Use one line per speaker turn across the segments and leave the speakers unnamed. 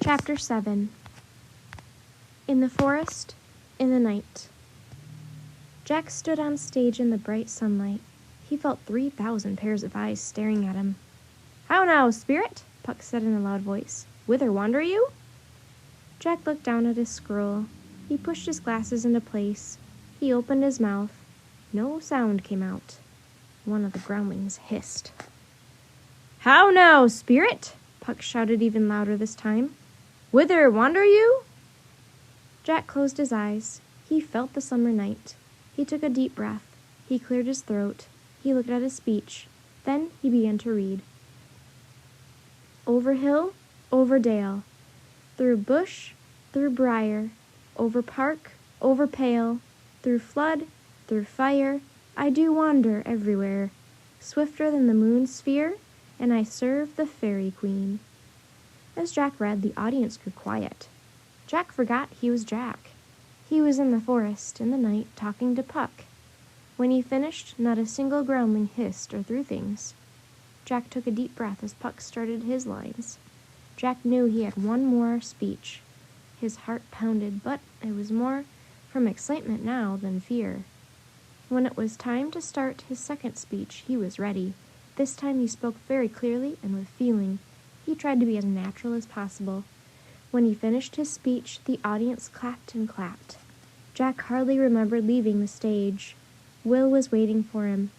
Chapter 7. In the forest, in the night. Jack stood on stage in the bright sunlight. He felt 3,000 pairs of eyes staring at him. "How now, spirit?" Puck said in a loud voice. "Whither wander you?" Jack looked down at his scroll. He pushed his glasses into place. He opened his mouth. No sound came out. One of the groundlings hissed. "How now, spirit?" Puck shouted even louder this time. "Whither wander you?" Jack closed his eyes. He felt the summer night. He took a deep breath. He cleared his throat. He looked at his speech. Then he began to read. Over hill, over dale, through bush, through briar, over park, over pale, through flood, through fire, I do wander everywhere, swifter than the moon's sphere, and I serve the fairy queen. As Jack read, the audience grew quiet. Jack forgot he was Jack. He was in the forest, in the night, talking to Puck. When he finished, not a single groundling hissed or threw things. Jack took a deep breath as Puck started his lines. Jack knew he had one more speech. His heart pounded, but it was more from excitement now than fear. When it was time to start his second speech, he was ready. This time he spoke very clearly and with feeling. He tried to be as natural as possible. When he finished his speech, the audience clapped and clapped. Jack hardly remembered leaving the stage. Will was waiting for him.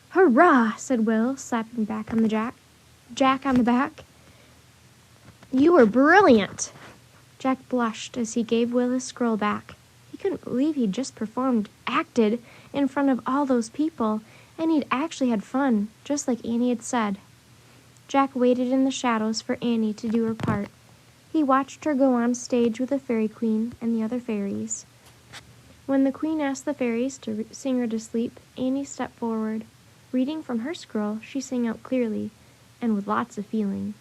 "Hurrah!" said Will, slapping Jack on the back. "You were brilliant!" Jack blushed as he gave Will his scroll back. He couldn't believe he'd just acted in front of all those people, and he'd actually had fun, just like Annie had said. Jack waited in the shadows for Annie to do her part. He watched her go on stage with the fairy queen and the other fairies. When the queen asked the fairies to sing her to sleep, Annie stepped forward. Reading from her scroll, she sang out clearly and with lots of feeling.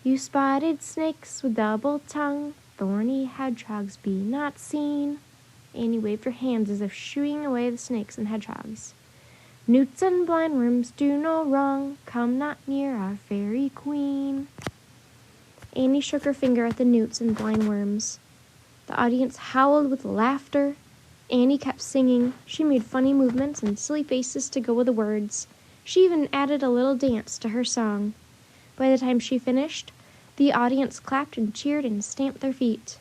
You spotted snakes with double tongue, thorny hedgehogs be not seen. Annie waved her hands as if shooing away the snakes and hedgehogs. Newts and blindworms do no wrong, come not near our fairy queen. Annie shook her finger at the newts and blindworms. The audience howled with laughter. Annie kept singing. She made funny movements and silly faces to go with the words. She even added a little dance to her song. By the time she finished, the audience clapped and cheered and stamped their feet.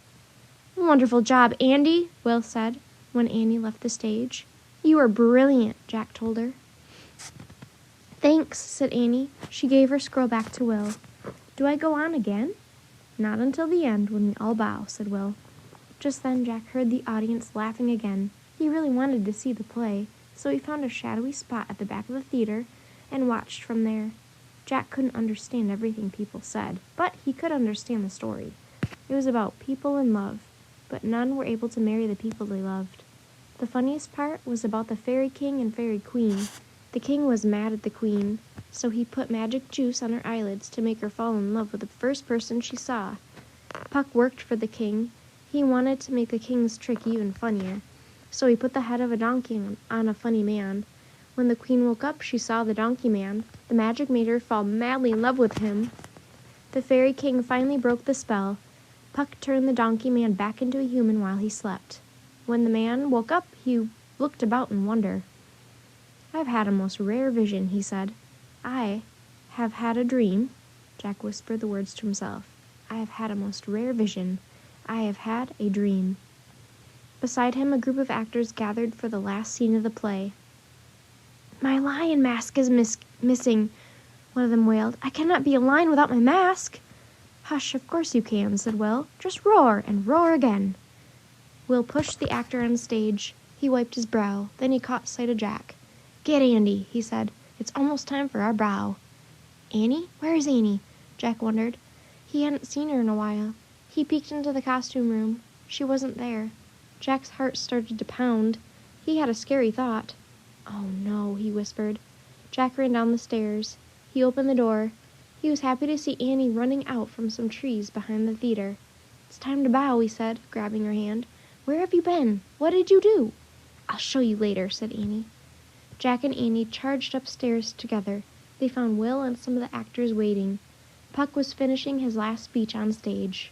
"Wonderful job, Andy," Will said when Annie left the stage. "You were brilliant," Jack told her. "Thanks," said Annie. She gave her scroll back to Will. "Do I go on again?" "Not until the end, when we all bow," said Will. Just then Jack heard the audience laughing again. He really wanted to see the play, so he found a shadowy spot at the back of the theater and watched from there. Jack couldn't understand everything people said, but he could understand the story. It was about people in love, but none were able to marry the people they loved. The funniest part was about the fairy king and fairy queen. The king was mad at the queen, so he put magic juice on her eyelids to make her fall in love with the first person she saw. Puck worked for the king. He wanted to make the king's trick even funnier, so he put the head of a donkey on a funny man. When the queen woke up, she saw the donkey man. The magic made her fall madly in love with him. The fairy king finally broke the spell. Puck turned the donkey man back into a human while he slept. When the man woke up, he looked about in wonder. "I've had a most rare vision," he said. "I have had a dream." Jack whispered the words to himself. "I have had a most rare vision. I have had a dream." Beside him, a group of actors gathered for the last scene of the play. "My lion mask is missing," one of them wailed. "I cannot be a lion without my mask." "Hush, of course you can," said Will. "Just roar, and roar again." Will pushed the actor on stage. He wiped his brow. Then he caught sight of Jack. "Get Andy," he said. "It's almost time for our bow." "Annie? Where is Annie?" Jack wondered. He hadn't seen her in a while. He peeked into the costume room. She wasn't there. Jack's heart started to pound. He had a scary thought. "Oh no," he whispered. Jack ran down the stairs. He opened the door. He was happy to see Annie running out from some trees behind the theater. "It's time to bow," he said, grabbing her hand. "Where have you been? What did you do?" "I'll show you later," said Annie. Jack and Annie charged upstairs together. They found Will and some of the actors waiting. Puck was finishing his last speech on stage.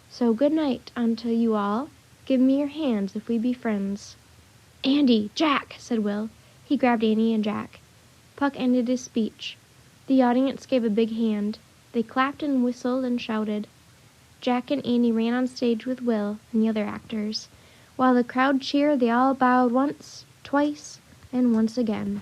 So good night unto you all. Give me your hands if we be friends. Andy! Jack! Said Will. He grabbed Andy and Jack. Puck ended his speech. The audience gave a big hand. They clapped and whistled and shouted. Jack and Andy ran on stage with Will and the other actors. While the crowd cheered, they all bowed once, twice, and once again.